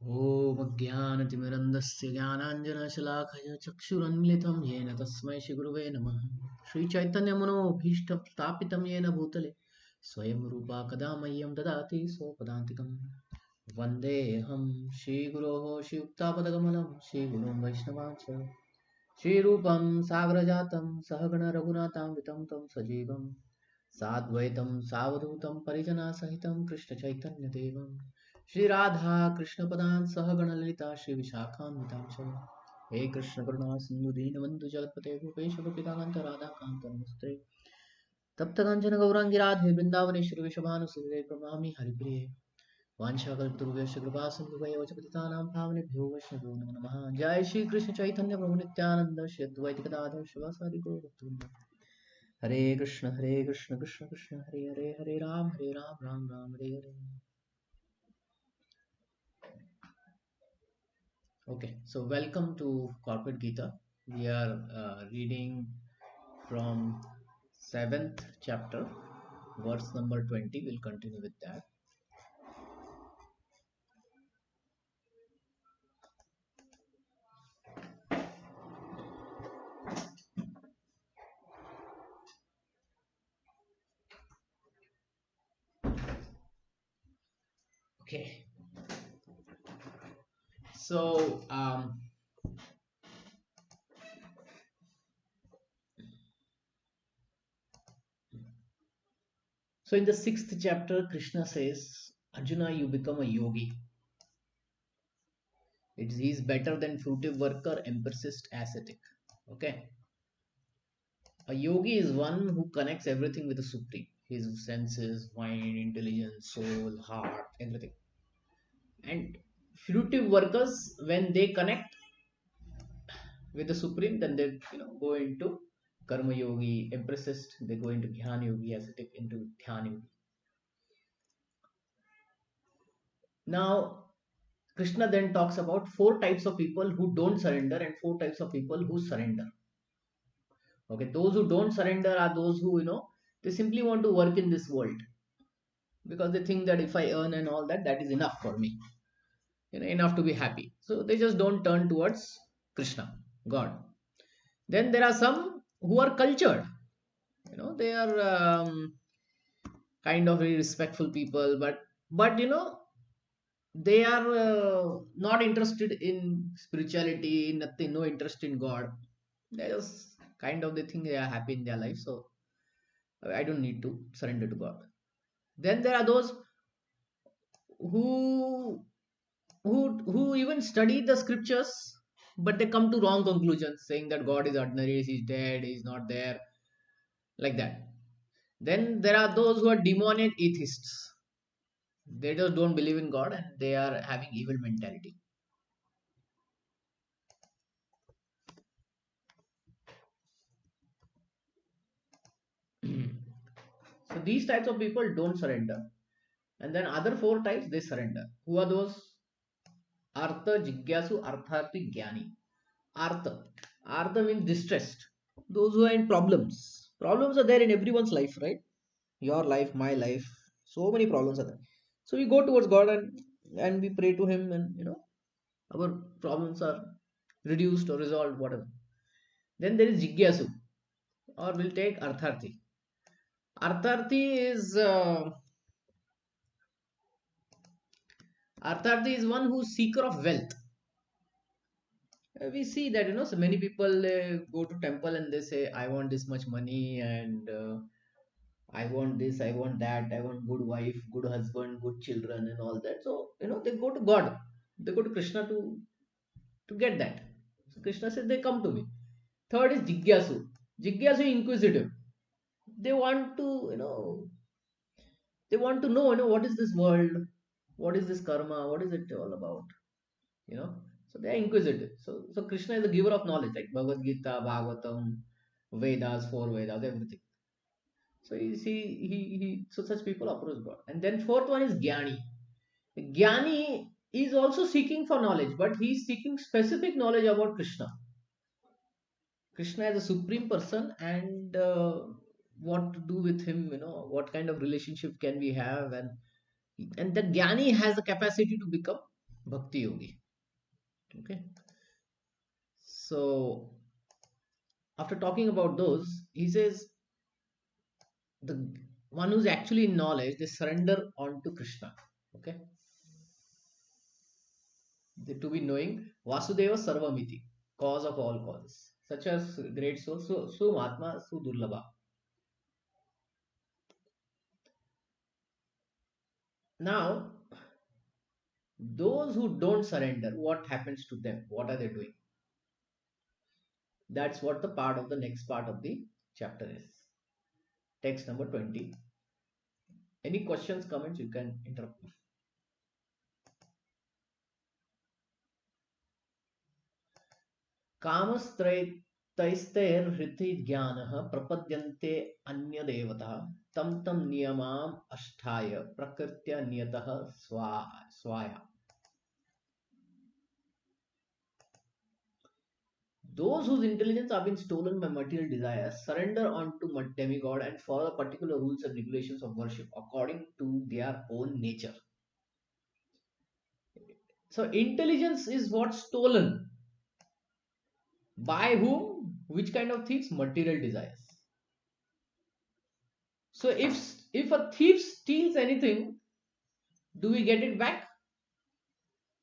ॐ अज्ञानतिमिरन्दस्य ज्ञानाञ्जनशलाखया चक्षुरुन्मिलितं येन तस्मै श्रीगुरुवे नमः। श्रीचैतन्यमनोभीष्टं स्थापितं येन भूतले स्वयं रूपा कदा मह्यं ददाति स्वपदान्तिकं। वन्देऽहं श्रीगुरोः श्रीयुक्तापदकमलं श्रीगुरुं वैष्णवांश्च श्रीरूपं सागरजातं सहगण रघुनाथान्वितं तं सजीवं साद्वैतं सावधूतं परिजनसहितं कृष्णचैतन्यदेवं श्री राधा कृष्ण पदान् सहगण ललिता श्री विशाखान्वितां च हे कृष्ण करुणा सिंधु दीनबन्धु जगत्पते गोपेश गोपिकान्त राधा कान्त नमस्ते तप्त कांचन गौरांगी राधे वृंदावनेश्वरी वृषभानुसुते प्रणमामि हरिप्रिये वाञ्छाकल्पतरुभ्यश्च कृपा सिन्धुभ्यो च पतितानां पावनेभ्यो वैष्णवेभ्यो नमो नमः। जय श्री कृष्ण चैतन्य प्रभु नित्यानंद श्री अद्वैत गदाधर शिवासादि गौर भक्तवृंद। हरे Krishna Krishna Krishna Hare Hare Hare Ram Ram Ram Hare Hare. Okay, so welcome to Corporate Gita. We are reading from 7th chapter, verse number 20. We'll continue with that. Okay, so in the 6th chapter, Krishna says, Arjuna, you become a yogi. He is better than fruitive worker, empiricist, ascetic. Okay, a yogi is one who connects everything with the supreme. His senses, mind, intelligence, soul, heart, everything. And fruitive workers, when they connect with the supreme, then they go into karma yogi. Empiricist, they go into jnana yogi. Ascetic, into dhyana yogi. Now Krishna then talks about 4 types of people who don't surrender and 4 types of people who surrender. Okay, those who don't surrender are those who they simply want to work in this world because they think that if I earn and all that, that is enough for me, enough to be happy. So they just don't turn towards Krishna, God. Then there are some who are cultured. They are kind of very respectful people, but they are not interested in spirituality, nothing, no interest in God. They just kind of they think they are happy in their life, so I don't need to surrender to God. Then there are those who who even study the scriptures, but they come to wrong conclusions, saying that God is ordinary, he's dead, he's not there, like that. Then there are those who are demonic atheists. They just don't believe in God and they are having evil mentality. So these types of people don't surrender. And then other 4 types, they surrender. Who are those? Artha, Jigyasu, Artharthi, Jnani. Artha. Artha means distressed. Those who are in problems. Problems are there in everyone's life, right? Your life, my life. So many problems are there. So we go towards God and we pray to Him, and our problems are reduced or resolved, whatever. Then there is Jigyasu, or we'll take Artharthi. Artharthi is Artharthi is one who's seeker of wealth. We see that so many people go to temple and they say, I want this much money, and I want this, I want that, I want good wife, good husband, good children, and all that. So they go to God, they go to Krishna to get that. So Krishna says they come to me. Third is Jigyasu. Jigyasu is inquisitive. They want to they want to know what is this world, what is this karma, what is it all about, you know so they are inquisitive. So Krishna is the giver of knowledge, like Bhagavad Gita, Bhagavatam, Vedas, 4 Vedas, everything. So so such people approach God. And then fourth one is Jnani. Jnani is also seeking for knowledge, but he is seeking specific knowledge about Krishna. Krishna is a supreme person, and what to do with him, what kind of relationship can we have, and the Jnani has the capacity to become Bhakti Yogi. Okay. So after talking about those, he says the one who's actually in knowledge, they surrender onto Krishna. Okay. To be knowing Vasudeva Sarvamiti, cause of all causes, such as great soul, so Mahatma, so Durlabha. Now, those who don't surrender, what happens to them? What are they doing? That's what the part of the next part of the chapter is. Text number 20. Any questions, comments, you can interrupt me. कामस्त्रैतैस्तैर्हृति ज्ञानः प्रपद्यन्ते अन्यदेवतः तं तं नियमाम् अष्टाय प्रकृत्या नियतः Sawaya. Those whose intelligence have been stolen by material desires surrender unto demigod and follow particular rules and regulations of worship according to their own nature. So intelligence is what's stolen. By whom? Which kind of thieves? Material desires. So if a thief steals anything, do we get it back?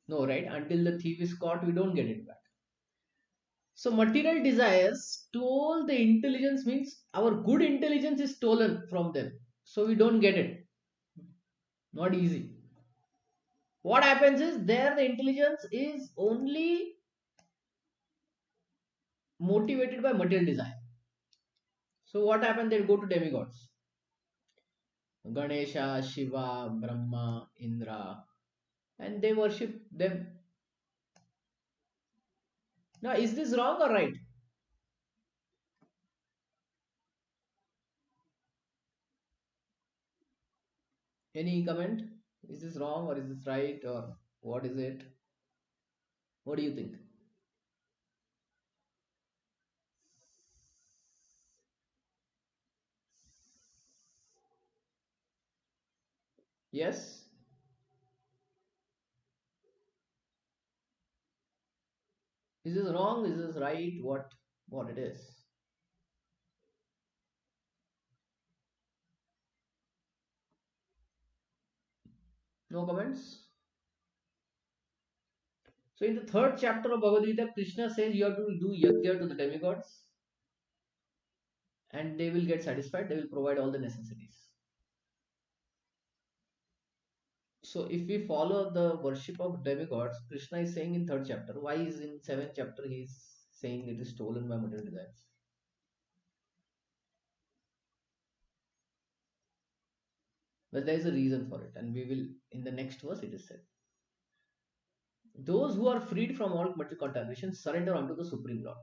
No, right? Until the thief is caught, we don't get it back. So material desires stole the intelligence, means our good intelligence is stolen from them. So we don't get it. Not easy. What happens is there the intelligence is only motivated by material desire. So what happens? They go to demigods. Ganesha, Shiva, Brahma, Indra, and they worship them. Now, is this wrong or right? Any comment? Is this wrong or is this right or what is it? What do you think? Yes? Is this wrong? Is this right? What it is? No comments? So in the third chapter of Bhagavad Gita, Krishna says you have to do yajna to the demigods and they will get satisfied, they will provide all the necessities. So if we follow the worship of demigods, Krishna is saying in third chapter, why is in seventh chapter he is saying it is stolen by material desires? Well, there is a reason for it, and we will in the next verse it is said. Those who are freed from all material contamination surrender unto the Supreme Lord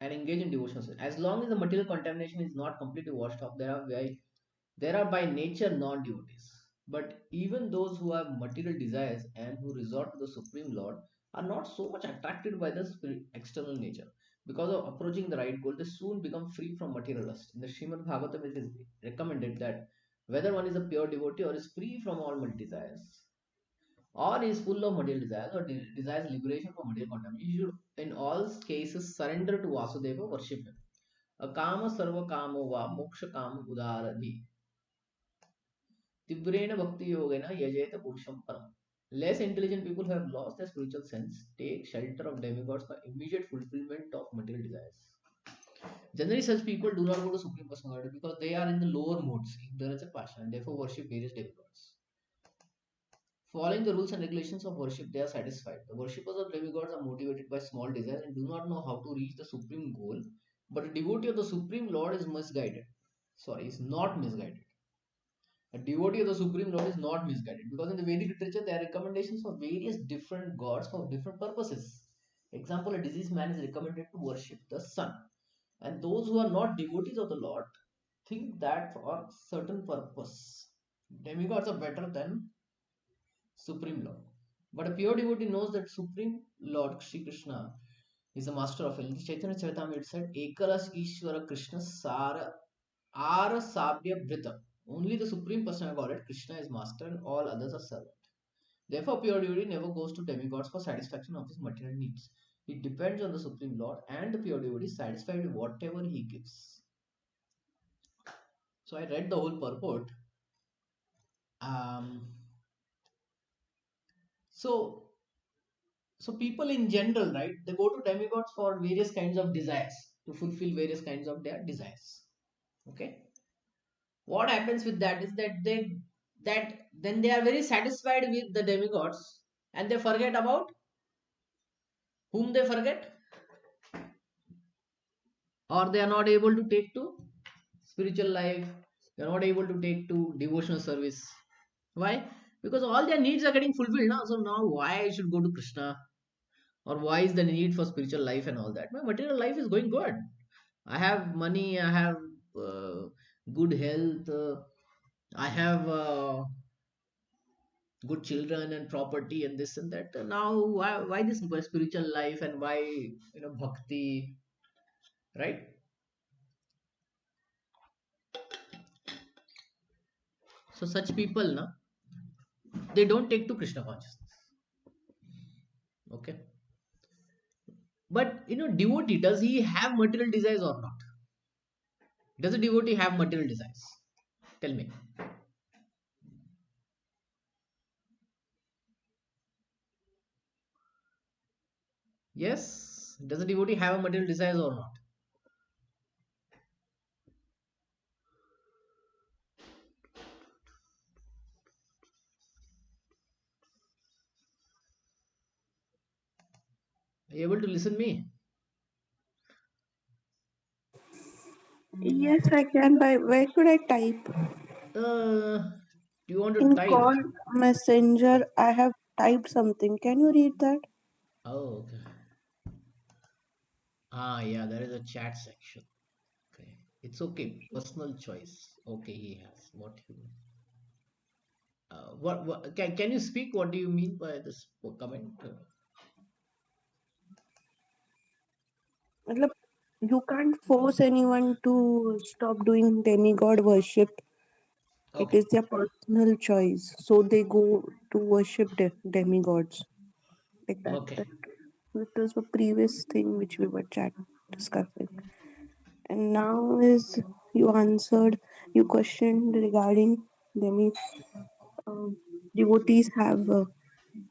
and engage in devotional service. As long as the material contamination is not completely washed off, there are by nature non-devotees. But even those who have material desires and who resort to the Supreme Lord are not so much attracted by the external nature. Because of approaching the right goal, they soon become free from material lust. In the Srimad Bhagavatam, it is recommended that whether one is a pure devotee or is free from all material desires, or is full of material desires or desires liberation from material contamination, you should in all cases surrender to Vasudeva, worship him. Akama sarva kamo va moksha kama udaradhi. Tibrena bhakti yogena yajeta purusham param. Less intelligent people who have lost their spiritual sense take shelter of demigods for immediate fulfillment of material desires. Generally, such people do not go to Supreme Personality because they are in the lower modes, ignorance and passion, and therefore worship various demigods. Following the rules and regulations of worship, they are satisfied. The worshippers of demigods are motivated by small desires and do not know how to reach the supreme goal. But a devotee of the Supreme Lord is misguided. Sorry, is not misguided. A devotee of the Supreme Lord is not misguided because in the Vedic literature there are recommendations for various different gods for different purposes. Example, a diseased man is recommended to worship the sun. And those who are not devotees of the Lord think that for certain purpose. Demigods are better than Supreme Lord. But a pure devotee knows that Supreme Lord Sri Krishna is the master of all. In Chaitanya Charitamrita it said, Ekalas Ishvara Krishna Sara Ara Sabya Brita. Only the Supreme Personal Godhead, Krishna is master and all others are servant. Therefore, pure devotee never goes to demigods for satisfaction of his material needs. It depends on the Supreme Lord, and the pure devotee is satisfied with whatever he gives. So I read the whole purport. Um, so so people in general, right? They go to demigods for various kinds of desires, to fulfill various kinds of their desires. Okay. What happens with that is that then they are very satisfied with the demigods, and they forget about whom they forget, or they are not able to take to spiritual life. They are not able to take to devotional service. Why? Because all their needs are getting fulfilled now. So now why I should go to Krishna, or why is the need for spiritual life and all that? My material life is going good. I have money, I have good health, I have good children and property and this and that. Now why this spiritual life, and why bhakti, right? So such people na, they don't take to Krishna consciousness. Okay. But devotee, does he have material desires or not? Does a devotee have material desires? Tell me. Yes. Does a devotee have a material desires or not? Are you able to listen me? Yes, I can. By where should I type? Do you want to In type? call messenger, I have typed something. Can you read that? Oh, okay. Ah, yeah, there is a chat section. Okay. It's okay. Personal choice. Okay, he has. What you what can you speak? What do you mean by this comment? Matlab, you can't force anyone to stop doing demigod worship. It Okay. is their personal choice. So they go to worship demigods like that. Okay. That was a previous thing which we were discussing. And now is you answered, you questioned regarding demi um, devotees have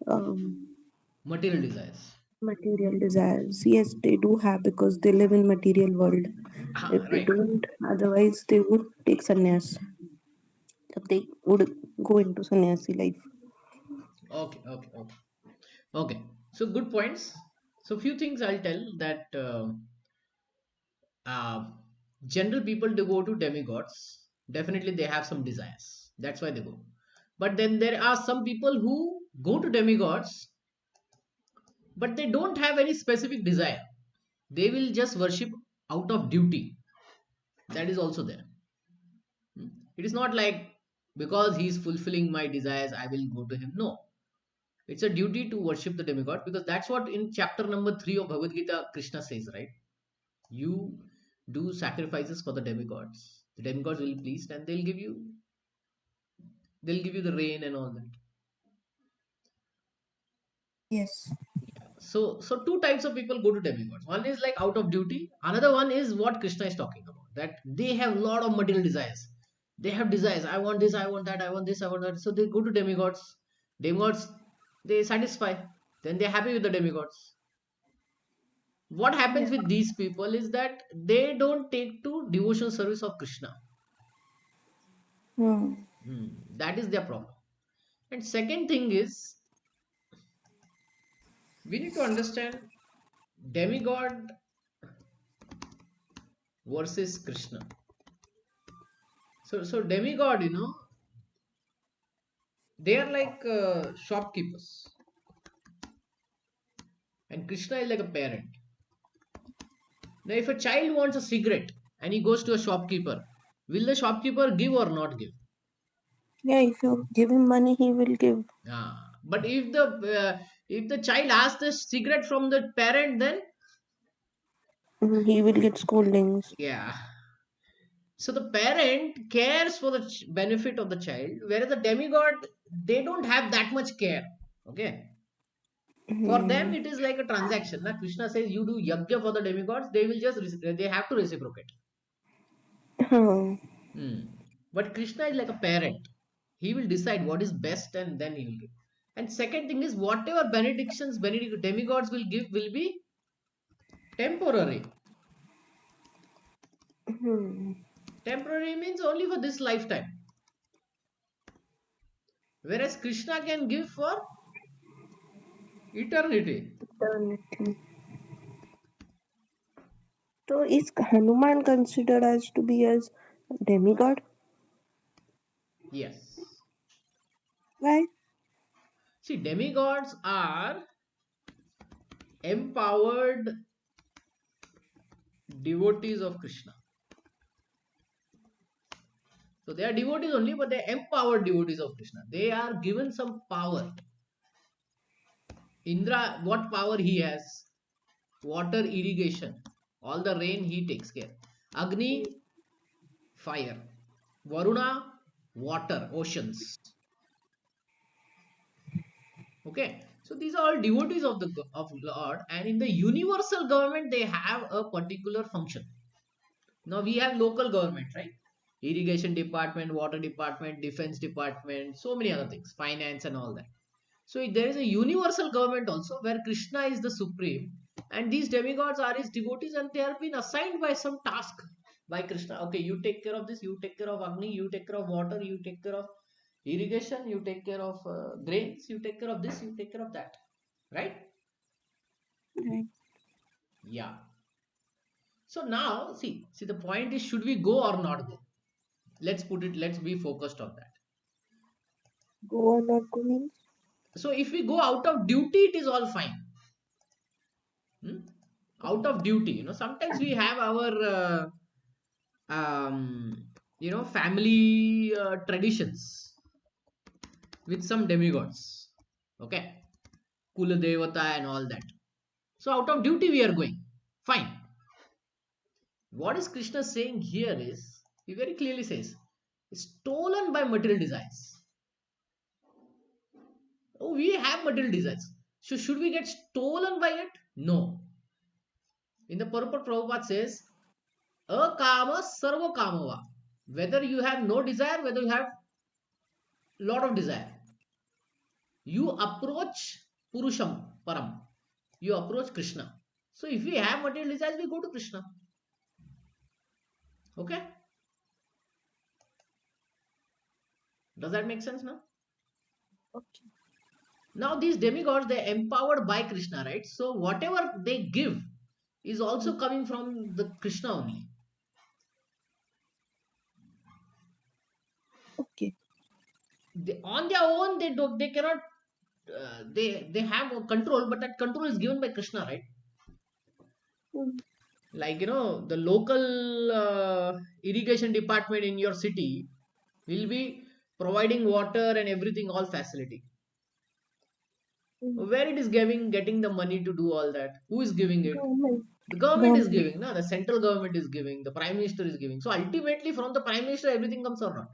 um, Material desires. material desires. Yes, they do have because they live in material world. If Ah, they right. don't, otherwise they would take sannyas. If they would go into sannyasi life. Okay. Okay. Okay. Okay. So good points. So few things I'll tell that uh, general people to go to demigods. Definitely they have some desires. That's why they go. But then there are some people who go to demigods, but they don't have any specific desire. They will just worship out of duty. That is also there. It is not like because he is fulfilling my desires, I will go to him. No, it's a duty to worship the demigod, because that's what in chapter number 3 of Bhagavad Gita Krishna says, right? You do sacrifices for the demigods. The demigods will be pleased, and they'll give you the rain and all that. Yes. So two types of people go to demigods. One is like out of duty. Another one is what Krishna is talking about. That they have a lot of material desires. They have desires. I want this. I want that. I want this. I want that. So they go to demigods. Demigods, they satisfy. Then they're happy with the demigods. What happens Yeah. with these people is that they don't take to devotional service of Krishna. Hmm. That is their problem. And second thing is, we need to understand demigod versus Krishna. So demigod, they are like shopkeepers, and Krishna is like a parent. Now, if a child wants a cigarette and he goes to a shopkeeper, will the shopkeeper give or not give? Yeah, if you give him money, he will give. But if the child asks the cigarette from the parent, then He will get scoldings. yeah. So the parent cares for the benefit of the child, whereas the demigod, they don't have that much care. Okay. For them, Hmm. it is like a transaction. Na? Krishna says you do yajna for the demigods, they will just they have to reciprocate. Huh. Hmm. But Krishna is like a parent. He will decide what is best and then he will give. And second thing is whatever benedictions demigods will give will be temporary. Hmm. Temporary means only for this lifetime. Whereas Krishna can give for eternity. Eternity. So is Hanuman considered as to be as demigod? Yes. Why? See, demigods are empowered devotees of Krishna. So they are devotees only, but they are empowered devotees of Krishna. They are given some power. Indra, what power he has? Water irrigation. All the rain he takes care. Agni, fire. Varuna, water, oceans. Okay, so these are all devotees of the of Lord, and in the universal government they have a particular function. Now we have local government, right? Irrigation department, water department, defense department, so many other things, finance and all that. So there is a universal government also where Krishna is the supreme, and these demigods are his devotees, and they are been assigned by some task by Krishna. Okay, you take care of this, you take care of Agni, you take care of water, you take care of irrigation, you take care of grains, you take care of this, you take care of that, right? Right. Yeah. So now, see, the point is, should we go or not go? Let's put it. Let's be focused on that. Go or not go means? So if we go out of duty, it is all fine. Hmm? Out of duty, sometimes we have our family traditions with some demigods. Okay, Kula Devata and all that. So out of duty we are going. Fine. What is Krishna saying here is, he very clearly says, stolen by material desires. Oh, we have material desires. So should we get stolen by it? No. In the purport, Prabhupada says, akama sarva kamava. Whether you have no desire, whether you have lot of desire, you approach Purusham Param. You approach Krishna. So if we have material desires, we go to Krishna. Okay? Does that make sense now? Okay. Now these demigods, they're empowered by Krishna, right? So whatever they give is also coming from the Krishna only. Okay. On their own, they cannot they have a control, but that control is given by Krishna, right? Hmm. Like the local irrigation department in your city will be providing water and everything, all facility. Hmm. Where it is getting the money to do all that? Who is giving it? Government. The government is Government. giving, no? The central government is giving, the prime minister is giving. So ultimately from the prime minister everything comes or not.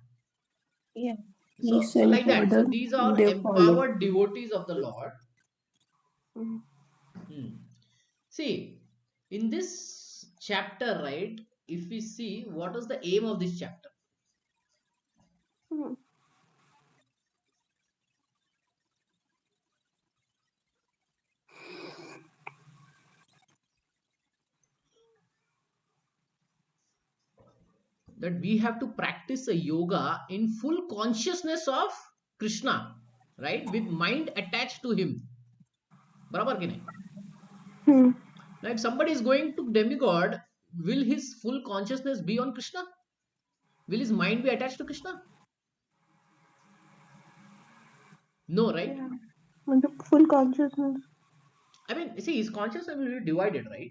Yeah. He So sends like that. So order, these are they follow. empowered devotees of the Lord. Hmm. Hmm. See, in this chapter, right, if we see what is the aim of this chapter, Hmm. that we have to practice a yoga in full consciousness of Krishna, right, with mind attached to him. Barabar ki nahi? Hmm. Now, if somebody is going to demigod, will his full consciousness be on Krishna? Will his mind be attached to Krishna? No, right? Yeah. And the full consciousness. I mean, see, his consciousness will be divided, right?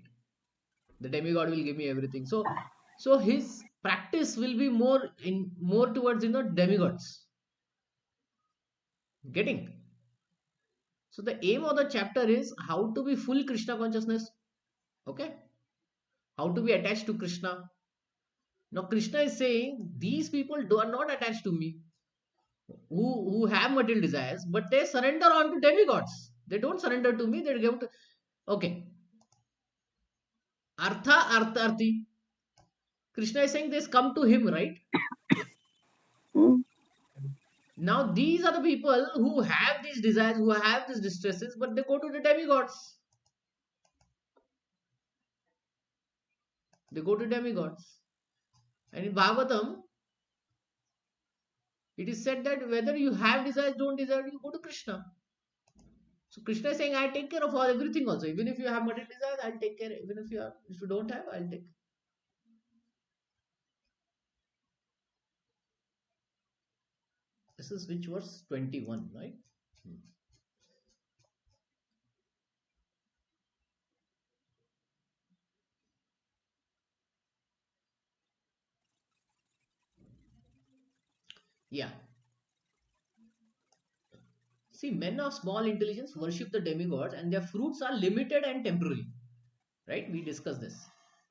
The demigod will give me everything. So his practice will be more towards demigods. Getting? So the aim of the chapter is how to be full Krishna consciousness. Okay? How to be attached to Krishna. Now Krishna is saying these people are not attached to me. who have material desires, but they surrender on to demigods. They don't surrender to me. They give to, okay. Artha, arthi. Krishna is saying this come to him, right? Hmm. Now these are the people who have these desires, who have these distresses, but they go to the demigods. They go to demigods. And in Bhagavatam, it is said that whether you have desires, don't desire, you go to Krishna. So Krishna is saying, I take care of all everything also. Even if you have material desires, I'll take care. Even if you don't have, I'll take. This is which verse 21, right? Hmm. Yeah. See, men of small intelligence worship the demigods, and their fruits are limited and temporary. Right? We discussed this.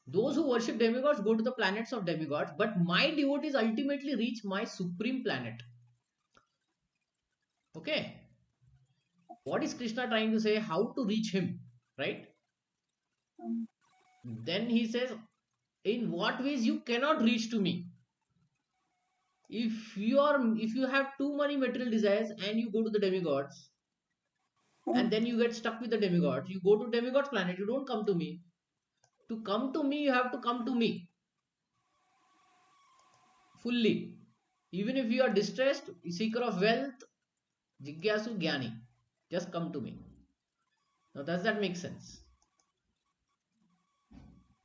Those who worship demigods go to the planets of demigods, but my devotees ultimately reach my supreme planet. Okay. What is Krishna trying to say? How to reach him? Right? Hmm. Then he says, in what ways you cannot reach to me? If you have too many material desires and you go to the demigods, Hmm. and then you get stuck with the demigods, you go to demigods planet, you don't come to me. To come to me, you have to come to me fully. Even if you are distressed, seeker of wealth, jigyasu gyani, just come to me. Now does that make sense?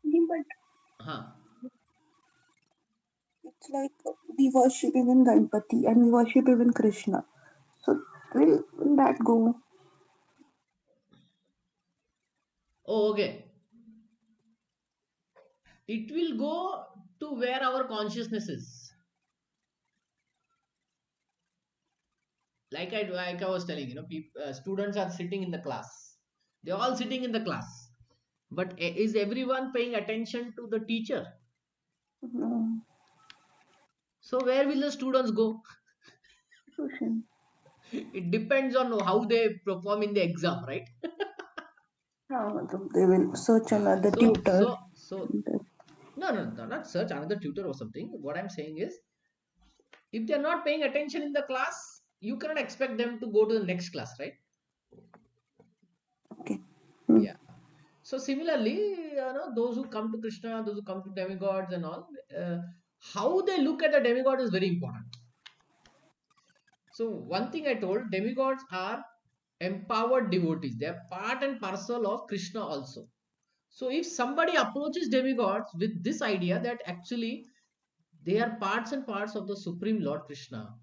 Yeah, but Huh. it's like we worship even Ganpati and we worship even Krishna. So will that go? Oh, okay. It will go to where our consciousness is. Like I was telling, students are sitting in the class. They're all sitting in the class. But is everyone paying attention to the teacher? No. So where will the students go? Tuition. It depends on how they perform in the exam, right? They will search another So tutor. so so no, no, no, not search another tutor or something. What I'm saying is, if they're not paying attention in the class, you cannot expect them to go to the next class, right? Okay. Hmm. Yeah. So similarly, those who come to Krishna, those who come to demigods and all, how they look at the demigod is very important. So one thing I told, demigods are empowered devotees. They are part and parcel of Krishna also. So if somebody approaches demigods with this idea that actually they are parts and parts of the Supreme Lord Krishna,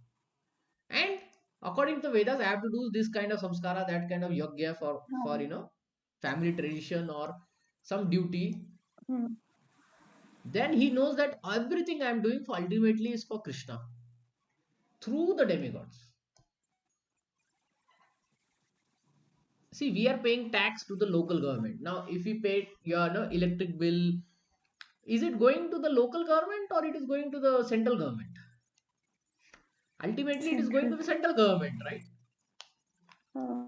and according to Vedas, I have to do this kind of samskara, that kind of yogya for family tradition or some duty. Hmm. Then he knows that everything I am doing for ultimately is for Krishna through the demigods. See, we are paying tax to the local government. Now, if we pay your electric bill, is it going to the local government or it is going to the central government? Ultimately, it is going to Central. the central government, right? Uh,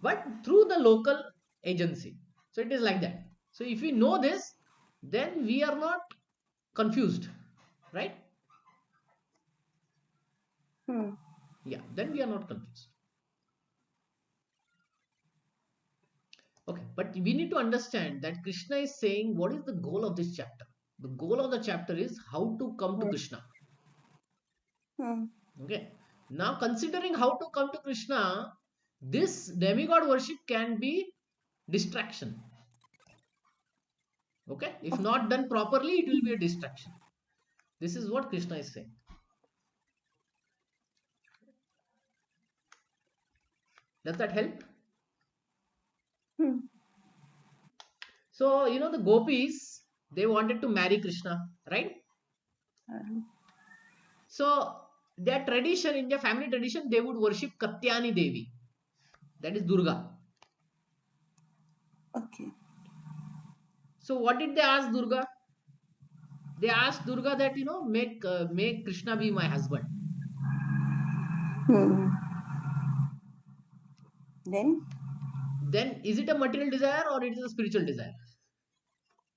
But through the local agency. So it is like that. So if we know this, then we are not confused, right? hmm. Yeah, then we are not confused. Okay, but we need to understand that Krishna is saying what is the goal of this chapter. The goal of the chapter is how to come to Yes. Krishna. Hmm. Okay, now considering how to come to Krishna, this demigod worship can be distraction. Okay, if Okay. not done properly, it will be a distraction. This is what Krishna is saying. Does that help? Hmm. So, the gopis, they wanted to marry Krishna, right? Uh, So, their tradition, in their family tradition, they would worship Katyani Devi, that is Durga. okay. So, what did they ask Durga? They asked Durga that, make Krishna be my husband. Hmm. Then? Then is it a material desire or it is a spiritual desire?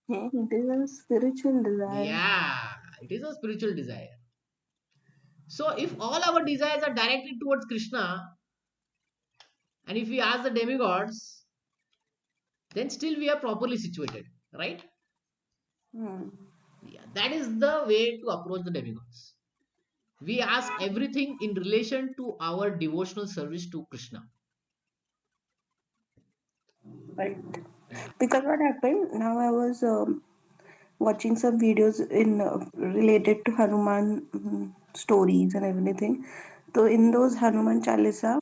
Yeah, it is a spiritual desire. Yeah, it is a spiritual desire. So if all our desires are directed towards Krishna, and if we ask the demigods, then still we are properly situated, right? Hmm. Yeah, that is the way to approach the demigods. We ask everything in relation to our devotional service to Krishna. Right. Yeah. Because what happened, now I was watching some videos in related to Hanuman stories and everything. So in those Hanuman Chalisa,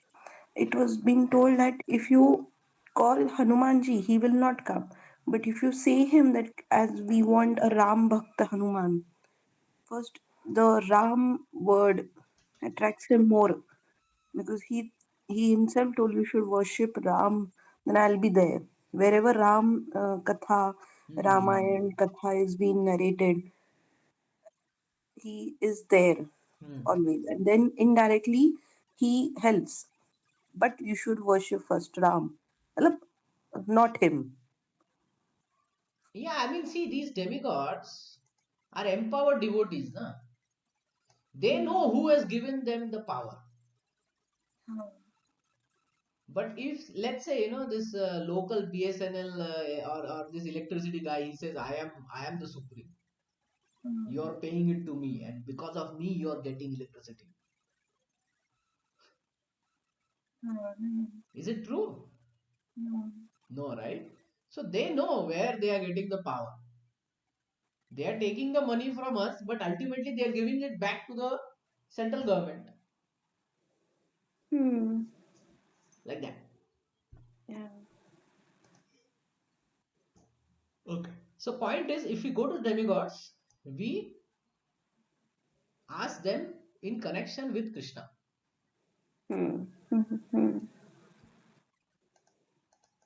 it was being told that if you call Hanumanji, he will not come. But if you say him that as we want a Ram Bhakta Hanuman, first the Ram word attracts him more because he himself told you should worship Ram, then I'll be there. Wherever Ram Katha, Hmm. Ramayan Katha is being narrated, he is there Hmm. always. And then indirectly, he helps. But you should worship first Ram. Matlab, not him. Yeah, I mean, see, these demigods are empowered devotees. Na? They know who has given them the power. But if, let's say, this local BSNL or this electricity guy, he says, I am the supreme. You're paying it to me, and because of me, you're getting electricity. Is it true? No, right? So they know where they are getting the power. They are taking the money from us, but ultimately they are giving it back to the central government, Hmm. like that. Yeah. Okay. So point is, if we go to demigods, we ask them in connection with Krishna. Hmm. Hmm. Hmm.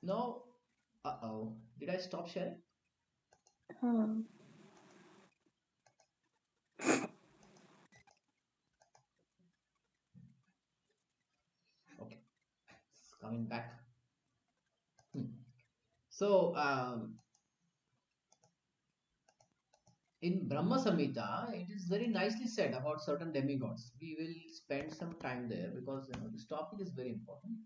Now, uh-oh, did I stop sharing? Hmm. Okay, it's coming back. So, in Brahma Samhita, it is very nicely said about certain demigods. We will spend some time there because this topic is very important.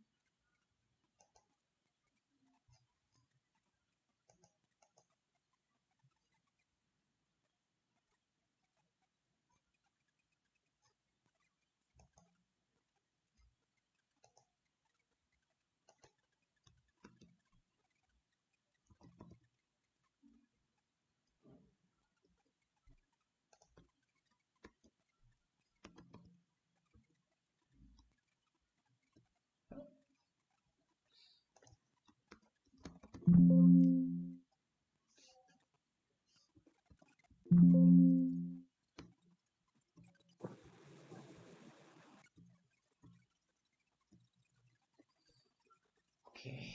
Okay.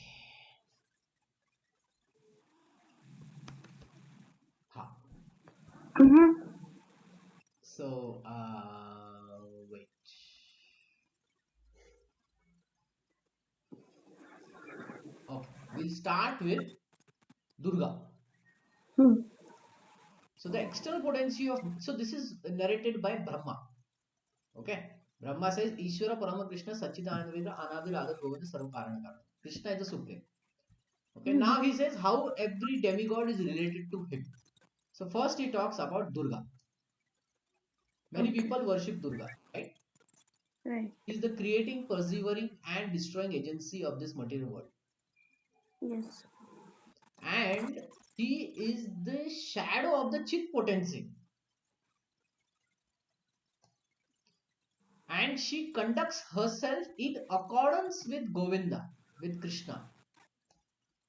Ha. Mhm. So, wait. Okay, we'll start with Durga. Hmm. So the external potency of so this is narrated by Brahma. Okay, Brahma says Ishvara Parama Krishna Sachidananda Vidra Anadi Radha Govinda Sarva Karana Karana. Krishna is the supreme. Okay, Mhm. now he says how every demigod is related to him. So first he talks about Durga. Many Okay. people worship Durga, right? Right. He is the creating, persevering, and destroying agency of this material world. Yes. And she is the shadow of the Chit potency. And she conducts herself in accordance with Govinda, with Krishna.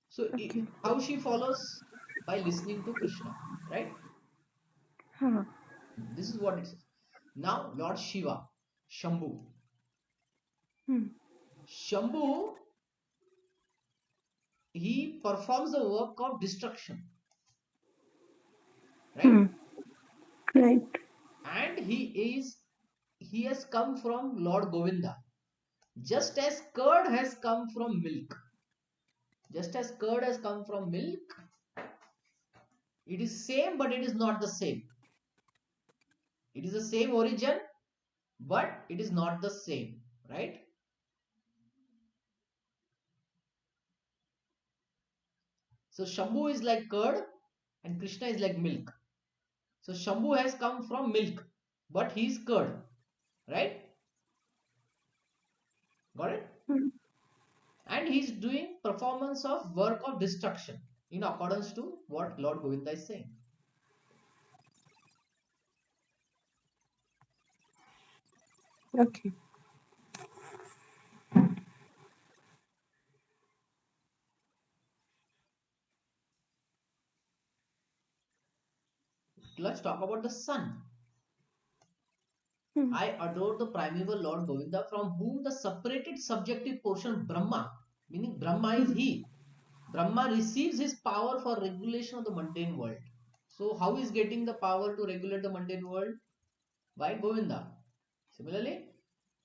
So, Okay. how she follows? By listening to Krishna, right? Huh. This is what it says. Now, Lord Shiva, Shambhu. Hmm. Shambhu, he performs the work of destruction, Hmm. right? Right. And he has come from Lord Govinda. Just as curd has come from milk. Just as curd has come from milk, it is same but it is not the same. It is the same origin but it is not the same, right? So Shambhu is like curd and Krishna is like milk. So Shambhu has come from milk, but he is curd, right? Got it? Hmm. And he is doing performance of work of destruction in accordance to what Lord Govinda is saying. Okay. Let's talk about the sun. Hmm. I adore the primeval Lord Govinda from whom the separated subjective portion Brahma, meaning Brahma is Hmm. he. Brahma receives his power for regulation of the mundane world. So how is getting the power to regulate the mundane world? By Govinda. Similarly,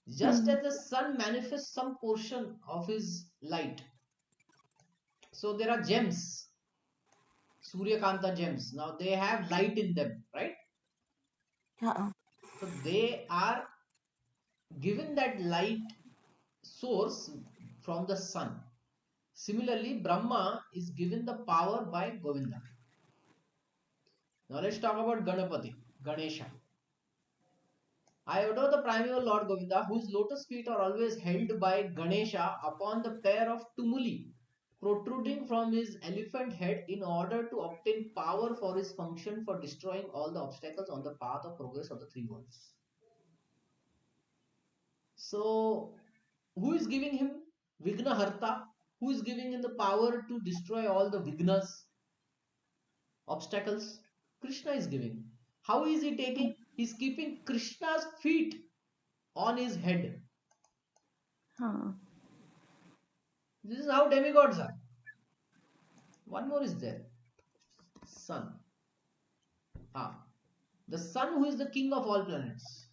just Hmm. as the sun manifests some portion of his light, so there are gems, Suryakanta gems. Now they have light in them, right? Yeah. So they are given that light source from the sun. Similarly, Brahma is given the power by Govinda. Now let's talk about Ganapati, Ganesha. I adore the primeval Lord Govinda, whose lotus feet are always held by Ganesha upon the pair of tumuli protruding from his elephant head in order to obtain power for his function for destroying all the obstacles on the path of progress of the three worlds. So, who is giving him Vigna Harta? Who is giving him the power to destroy all the Vignas, obstacles? Krishna is giving. How is he taking? He's keeping Krishna's feet on his head. Huh. This is how demigods are. One more is there. Sun. Ah, the sun who is the king of all planets,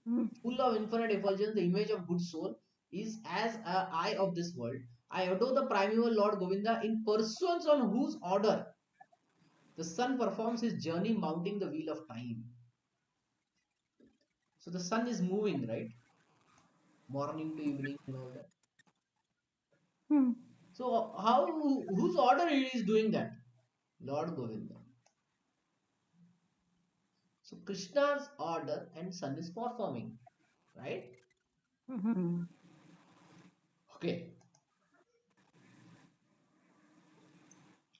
Hmm. full of infinite effulgence, the image of good soul, is as a eye of this world. I adore the primeval Lord Govinda in pursuance on whose order the sun performs his journey mounting the wheel of time. So the sun is moving, right? Morning to evening and all that. Hmm. So how whose order he is doing that? Lord Govinda. So Krishna's order and sun is performing, right? Hmm. Okay.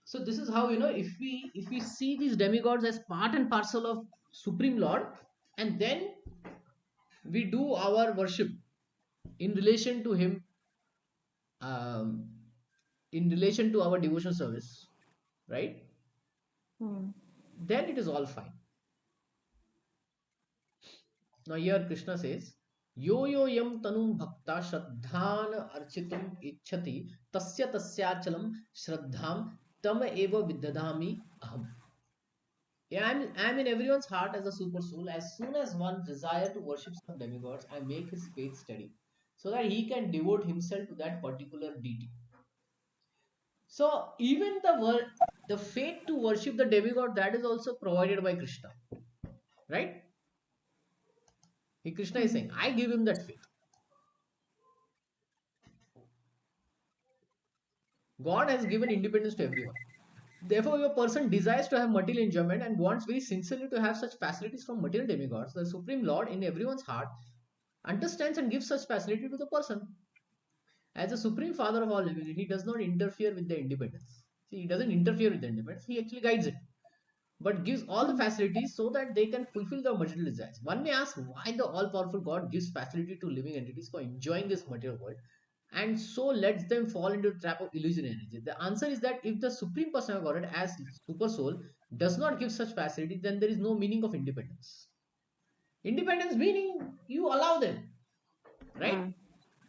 So this is how if we see these demigods as part and parcel of Supreme Lord, and then we do our worship in relation to him, um, in relation to our devotion service, right? Hmm. Then it is all fine. Now here Krishna says, Yo yo yam tanum bhakta shraddhan architum ichhati tasya tasyachalam shraddham tam eva vidyadhami aham. Yeah, I'm in everyone's heart as a super soul. As soon as one desire to worship some demigods, I make his faith steady so that he can devote himself to that particular deity. So even the faith to worship the demigod, that is also provided by Krishna, right? Krishna is Hmm. saying, I give him that faith. God has given independence to everyone. Therefore, if a person desires to have material enjoyment and wants very sincerely to have such facilities from material demigods, the Supreme Lord in everyone's heart understands and gives such facility to the person. As the Supreme Father of all living, he does not interfere with their independence. See, he doesn't interfere with their independence, he actually guides it, but gives all the Hmm. facilities so that they can fulfill their material desires. One may ask why the all powerful God gives facility to living entities for enjoying this material world and so lets them fall into the trap of illusionary energy. The answer is that if the Supreme Person of Godhead as Super Soul does not give such facility, then there is no meaning of independence. Independence meaning you allow them, right? Hmm.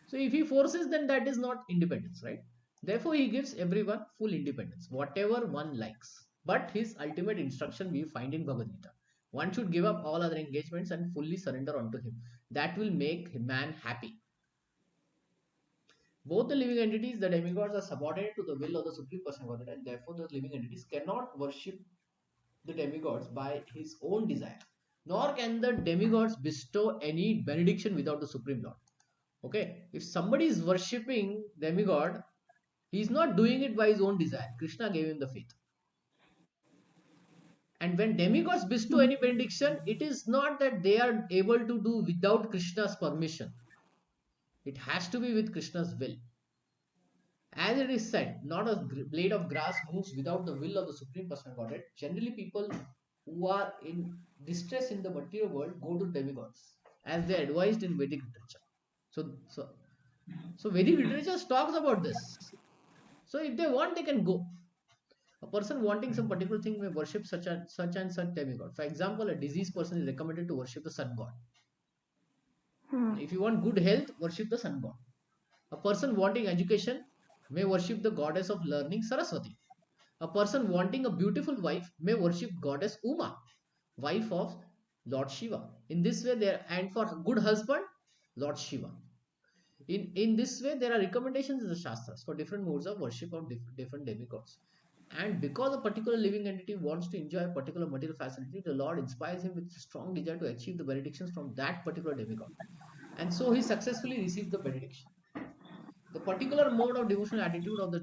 So if he forces, then that is not independence, right? Therefore, he gives everyone full independence, whatever one likes. But his ultimate instruction we find in Bhagavad Gita. One should give up all other engagements and fully surrender unto him. That will make man happy. Both the living entities, the demigods, are subordinate to the will of the Supreme Personality, and therefore the living entities cannot worship the demigods by his own desire, nor can the demigods bestow any benediction without the Supreme Lord. Okay, if somebody is worshipping demigod, he is not doing it by his own desire. Krishna gave him the faith. And when demigods bestow any benediction, it is not that they are able to do without Krishna's permission. It has to be with Krishna's will. As it is said, not a blade of grass moves without the will of the Supreme Personal Godhead. Generally, people who are in distress in the material world go to demigods, as they are advised in Vedic literature. So, so, so Vedic literature talks about this. So, if they want, they can go. A person wanting some particular thing may worship such and such demigod. For example, a diseased person is recommended to worship the sun god. If you want good health, worship the sun god. A person wanting education may worship the goddess of learning, Saraswati. A person wanting a beautiful wife may worship goddess Uma, wife of Lord Shiva. In this way, there and for good husband, Lord Shiva. In this way, there are recommendations in the Shastras for different modes of worship of different demigods. And because a particular living entity wants to enjoy a particular material facility, the Lord inspires him with a strong desire to achieve the benedictions from that particular demigod. And so he successfully receives the benediction. The particular mode of devotional attitude of the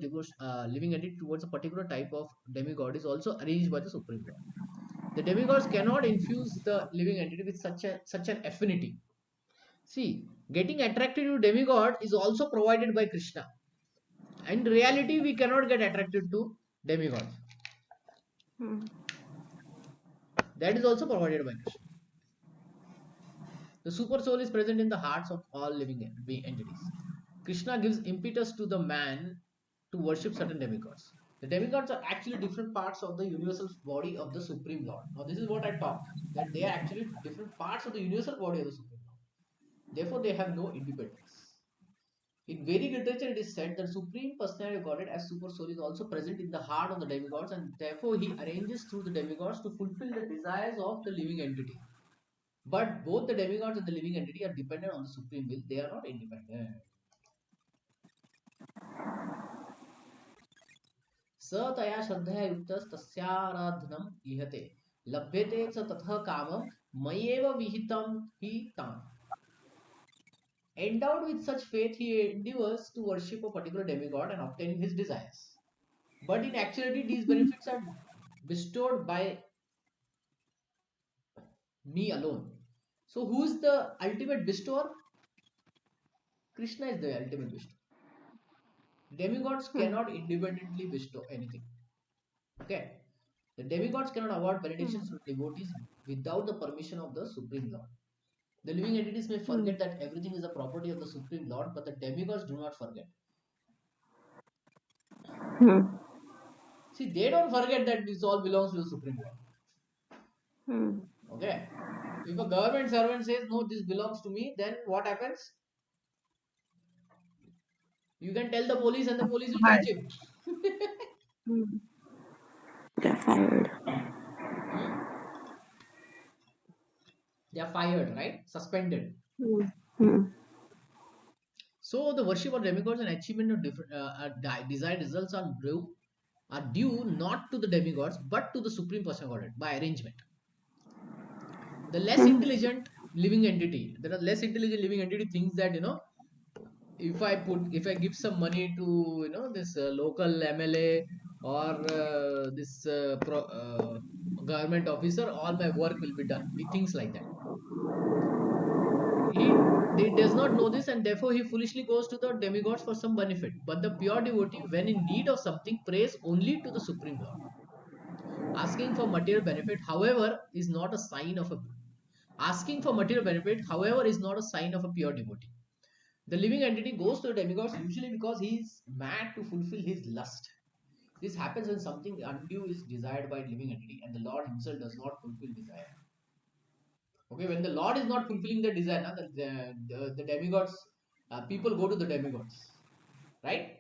living entity towards a particular type of demigod is also arranged by the Supreme Lord. The demigods cannot infuse the living entity with such an affinity. See, getting attracted to demigod is also provided by Krishna. In reality, we cannot get attracted to demigods. That is also provided by Krishna. The super soul is present in the hearts of all living entities. Krishna gives impetus to the man to worship certain demigods. The demigods are actually different parts of the universal body of the Supreme Lord. Now, this is what I talked, that they are actually different parts of the universal body of the Supreme Lord. Therefore, they have no independence. In Vedic literature, it is said that Supreme Personality of Godhead as Super Soul is also present in the heart of the demigods, and therefore he arranges through the demigods to fulfill the desires of the living entity. But both the demigods and the living entity are dependent on the supreme will. They are not independent. स तया श्रद्धया युक्तस्तस्याराधनम् इहते लभ्यते च ततः कामं मयेव विहितं हि ताम्. Endowed with such faith, he endeavors to worship a particular demigod and obtain his desires. But in actuality, these benefits are bestowed by me alone. So, who is the ultimate bestower? Krishna is the ultimate bestower. Demigods cannot independently bestow anything. Okay. The demigods cannot award benedictions to devotees without the permission of the Supreme Lord. The living entities may forget that everything is the property of the Supreme Lord, but the demigods do not forget. See, they don't forget that this all belongs to the Supreme Lord. Okay. If a government servant says, no, this belongs to me, then what happens? You can tell the police and the police will catch him. They're fired. They are fired, right? Suspended. So the worship of demigods and achievement of different desired results are due not to the demigods but to the Supreme Personal Godhead by arrangement. The less intelligent living entity, there are less intelligent living entity thinks that if I give some money to this local MLA or this government officer, all my work will be done. He thinks like that. He does not know this, and therefore he foolishly goes to the demigods for some benefit. But the pure devotee, when in need of something, prays only to the Supreme Lord. Asking for material benefit, however, is not a sign of a asking for material benefit, however, is not a sign of a pure devotee. The living entity goes to the demigods usually because he is mad to fulfill his lust. This happens when something undue is desired by living entity, and the Lord himself does not fulfill desire. Okay, when the Lord is not fulfilling the desire, the demigods, people go to the demigods, right?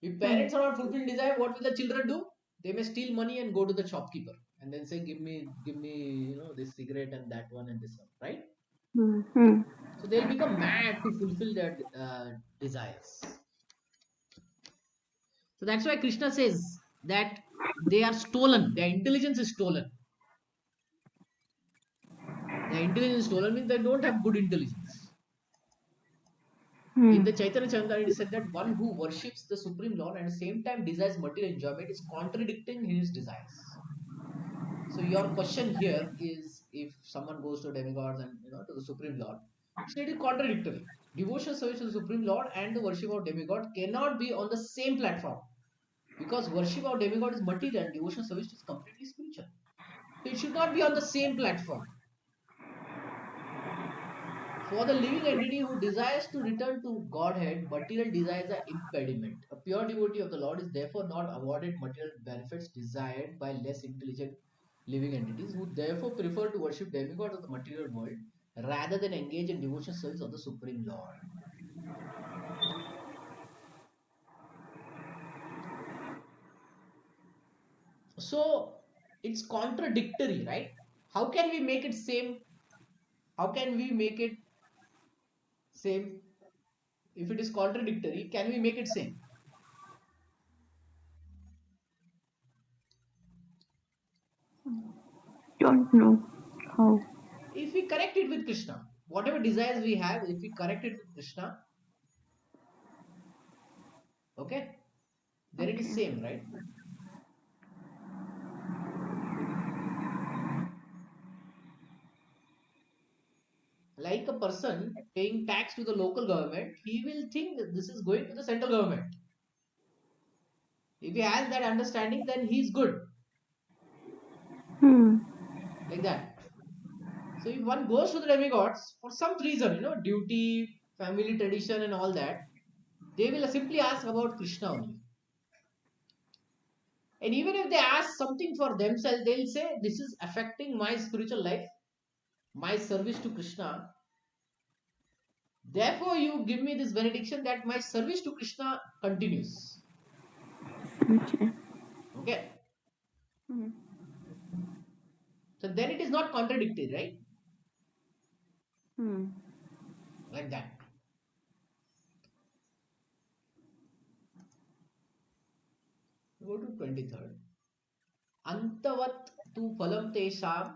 If parents are not fulfilling desire, what will the children do? They may steal money and go to the shopkeeper, and then say, give me, this cigarette and that one and this one, right? Hmm. Hmm. So they'll become mad to fulfill their desires. So that's why Krishna says that they are stolen. Their intelligence is stolen. Their intelligence is stolen means they don't have good intelligence. In Hmm. the Chaitanya Charitamrita, it is said that one who worships the Supreme Lord and at the same time desires material enjoyment is contradicting his desires. So your question here is, if someone goes to demigods and to the Supreme Lord, so it is contradictory. Devotional service to the Supreme Lord and the worship of demigod cannot be on the same platform, because worship of demigod is material and devotional service is completely spiritual. So it should not be on the same platform. For the living entity who desires to return to Godhead, material desires are impediment. A pure devotee of the Lord is therefore not awarded material benefits desired by less intelligent living entities, who therefore prefer to worship demigods of the material world rather than engage in devotional service of the Supreme Lord. So it's contradictory, right? How can we make it same? How can we make it same? If it is contradictory, can we make it same? Don't know how. If we correct it with Krishna, whatever desires we have, if we correct it with Krishna, okay, then it is Okay. same, right? Like a person paying tax to the local government, he will think that this is going to the central government. If he has that understanding, then he is good, Hmm. like that. So if one goes to the demigods for some reason, duty, family tradition, and all that, they will simply ask about Krishna only. And even if they ask something for themselves, they'll say, this is affecting my spiritual life, my service to Krishna. Therefore, you give me this benediction that my service to Krishna continues. Okay. Okay. Hmm. So then it is not contradictory, right? Hmm. Like that. Go to 23rd. Antavat tu phalam tesham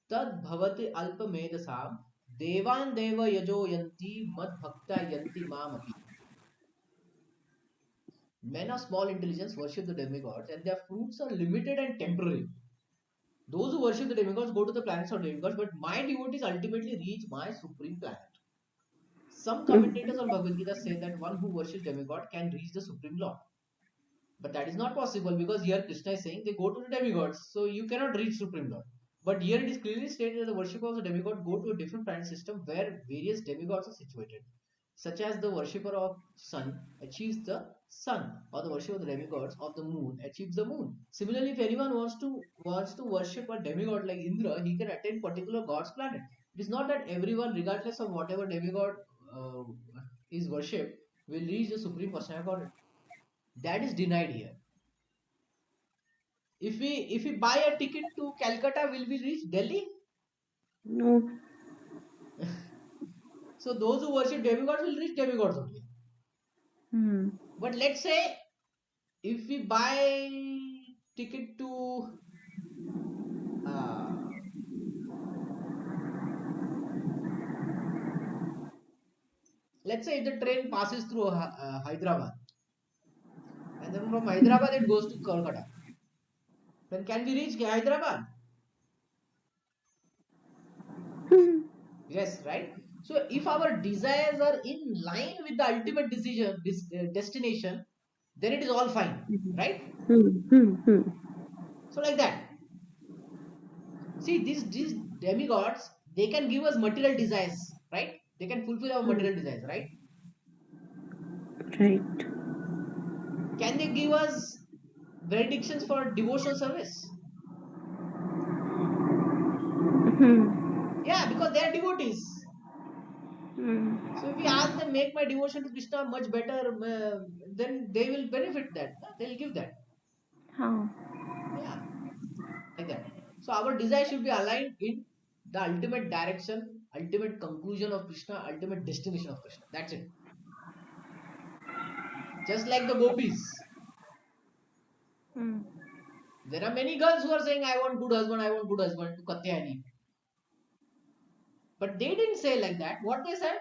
tad bhavati alpamedasam devan deva yajo yanti mad bhakta yanti mamapi. Men of small intelligence worship the demigods and their fruits are limited and temporary. Those who worship the demigods go to the planets of demigods, but my devotees ultimately reach my supreme planet. Some Hmm. commentators on Bhagavad Gita say that one who worships demigod can reach the Supreme Lord. But that is not possible, because here Krishna is saying they go to the demigods, so you cannot reach Supreme Lord. But here it is clearly stated that the worshipper of the demigod go to a different planet system where various demigods are situated, such as the worshipper of sun achieves the sun, or the worshipper of the demigods of the moon achieves the moon. Similarly, if anyone wants to worship a demigod like Indra, he can attain particular god's planet. It is not that everyone, regardless of whatever demigod uh, is worshipped, will reach the supreme personality of God. That is denied here. If we buy a ticket to Calcutta, will we reach Delhi? No. So those who worship demigods will reach demigods only. Hmm. But let's say if we buy ticket to uh, let's say if the train passes through Hyderabad, and then from Hyderabad it goes to Kolkata, then can we reach Hyderabad? Hmm. Yes, right. So if our desires are in line with the ultimate destination, then it is all fine, right? Hmm. Hmm. Hmm. So like that. See, these demigods, they can give us material desires, right? They can fulfill our Hmm. material desires, right? Right. Can they give us benedictions for devotional service? Hmm. Yeah, because they are devotees. Hmm. So if we ask them, make my devotion to Krishna much better, then they will benefit that. They'll give that. How? Yeah, like that. So our desire should be aligned in the ultimate direction, ultimate conclusion of Krishna, ultimate destination of Krishna. That's it. Just like the gopis. Hmm. There are many girls who are saying, I want good husband, I want good husband to Katyayani. But they didn't say like that. What they said?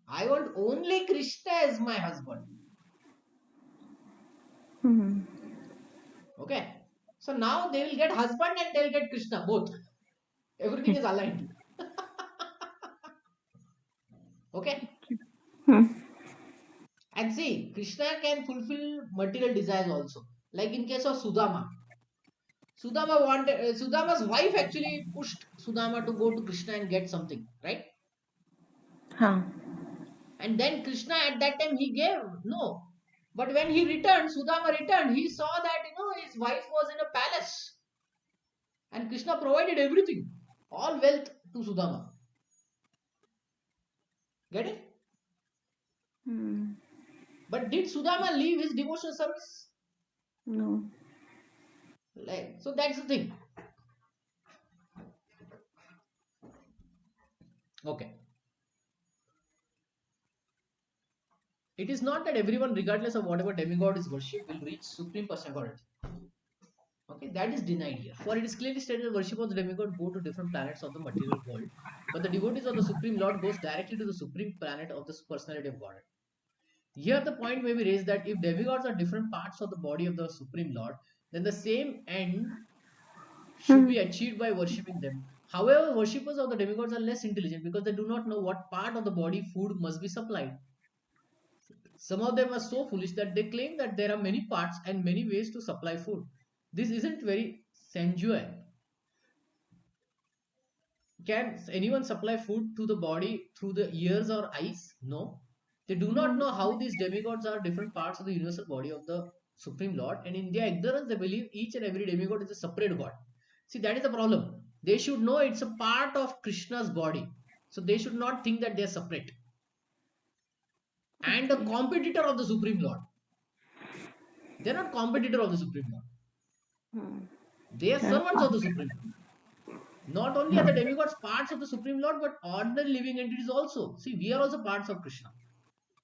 I want only Krishna as my husband. Hmm. Okay. So now they will get husband and they'll get Krishna, both. Everything is aligned. Okay. Hmm. And see, Krishna can fulfill material desires also. Like in case of Sudama. Sudama's wife actually pushed Sudama to go to Krishna and get something, right? Huh. And then Krishna at that time he gave no. But when he returned, Sudama returned, he saw that his wife was in a palace. And Krishna provided everything, all wealth to Sudama. Get it? Hmm. But did Sudama leave his devotional service? No. Like, so that's the thing. Okay. It is not that everyone, regardless of whatever demigod is worshipped, will reach supreme personality. Okay, that is denied here. For it is clearly stated that worship of the demigod go to different planets of the material world, but the devotees of the Supreme Lord goes directly to the supreme planet of the personality of God. Here the point may be raised that if demigods are different parts of the body of the Supreme Lord, then the same end should Hmm. be achieved by worshipping them. However, worshippers of the demigods are less intelligent because they do not know what part of the body food must be supplied. Some of them are so foolish that they claim that there are many parts and many ways to supply food. This isn't very sensual. Can anyone supply food to the body through the ears or eyes? No. They do not No. know how these demigods are different parts of the universal body of the Supreme Lord, and in their ignorance, they believe each and every demigod is a separate god. See, that is the problem. They should know it's a part of Krishna's body. So they should not think that they are separate. And a Okay. competitor of the Supreme Lord. They are not competitor of the Supreme Lord. Hmm. They are They're servants of part. the Supreme Lord. Not only are the Hmm. demigods parts of the Supreme Lord, but ordinary living entities also. See, we are also parts of Krishna.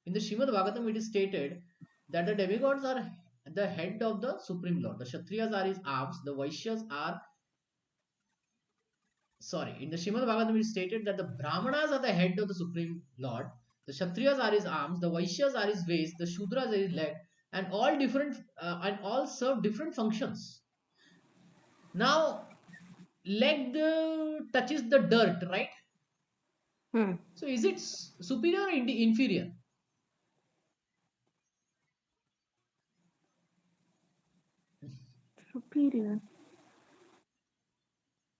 In the Srimad Bhagavatam, it is stated that the demigods are the head of the Supreme Lord. The Kshatriyas are his arms. The Vaishyas are, sorry, in the Srimad Bhagavatam, it is stated that the Brahmanas are the head of the Supreme Lord. The Kshatriyas are his arms. The Vaishyas are his waist. The Shudras are his leg. And all different, and all serve different functions. Now, leg touches the dirt, right? Hmm. So, is it superior or inferior? Superior.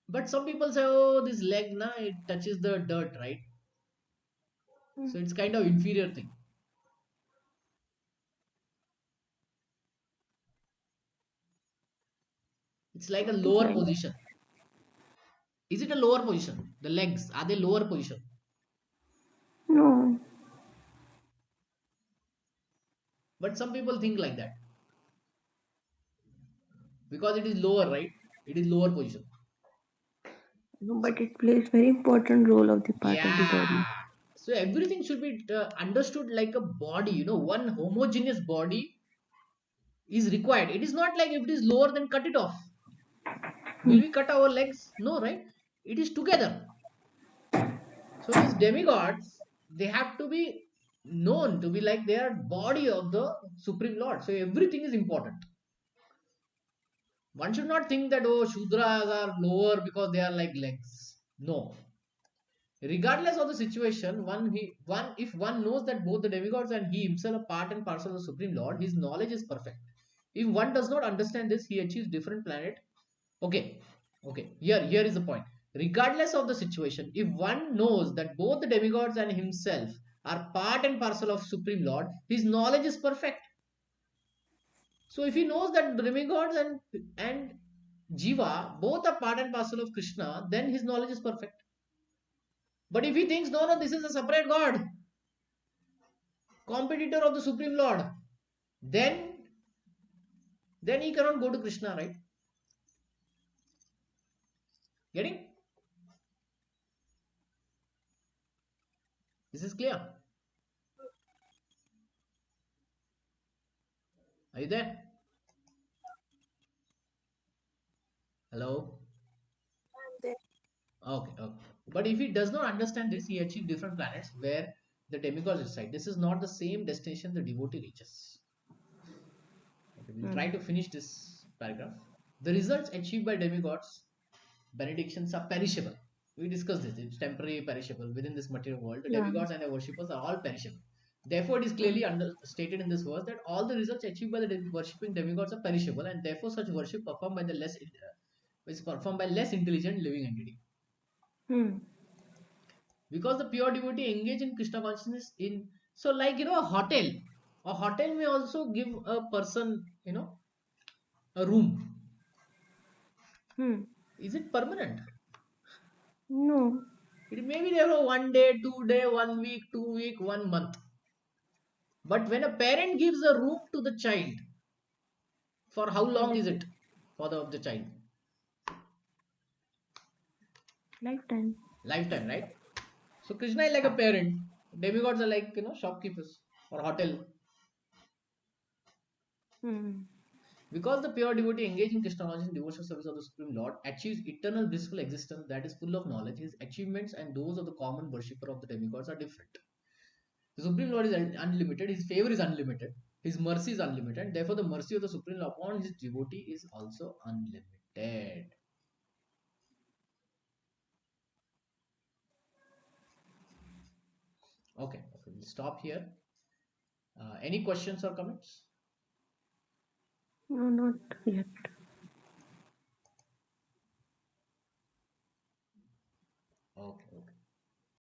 But some people say, oh, this leg, na, it touches the dirt, right? Hmm. So it's kind of inferior thing. It's like a What is lower like? position. Is it a lower position? The legs, are they lower position? No. But some people think like that because it is lower, right? It is lower position. No, but it plays very important role of the part of the Yeah. body. So everything should be understood like a body. One homogeneous body is required. It is not like if it is lower, then cut it off. Will Hmm. we cut our legs? No, right? It is together. So these demigods, they have to be known to be like they are body of the Supreme Lord. So everything is important. One should not think that Shudras are lower because they are like legs. No. Regardless of the situation, one if one knows that both the demigods and he himself are part and parcel of the Supreme Lord, his knowledge is perfect. If one does not understand this, he achieves different planet. Okay, okay. Here is the point. Regardless of the situation, if one knows that both the demigods and himself are part and parcel of Supreme Lord, his knowledge is perfect. So if he knows that the demigods and Jiva both are part and parcel of Krishna, then his knowledge is perfect. But if he thinks no, no, this is a separate God, competitor of the Supreme Lord, then he cannot go to Krishna, right? Getting? This is clear. Are you there? Hello? There. Okay, okay. But if he does not understand this, he achieves different planets where the demigods reside. This is not the same destination the devotee reaches. Okay, we'll try Hmm. to finish this paragraph. The results achieved by demigods, benedictions, are perishable. We discussed this. It's temporary, perishable. Within this material world, the Yeah. demigods and their worshippers are all perishable. Therefore, it is Hmm. clearly stated in this verse that all the results achieved by the worshipping demigods are perishable, and therefore such worship performed by the less is performed by less intelligent living entity. Hmm. Because the pure devotee engage in Krishna consciousness in, so like a hotel may also give a person a room. Hmm. Is it permanent? No. It may be there for 1 day, 2 day, 1 week, 2 week, 1 month. But when a parent gives a room to the child, for how For long is lifetime. it for the of the child? Lifetime. Lifetime, right? So Krishna is like a Yeah. parent. Demigods are like shopkeepers or hotel. Hmm. Because the pure devotee engaged in Krishna consciousness and devotional service of the Supreme Lord achieves eternal blissful existence that is full of knowledge, his achievements and those of the common worshipper of the demigods are different. The Supreme Lord is unlimited, his favor is unlimited, his mercy is unlimited, therefore the mercy of the Supreme Lord upon his devotee is also unlimited. Okay, we'll stop here. Any questions or comments? No, not yet.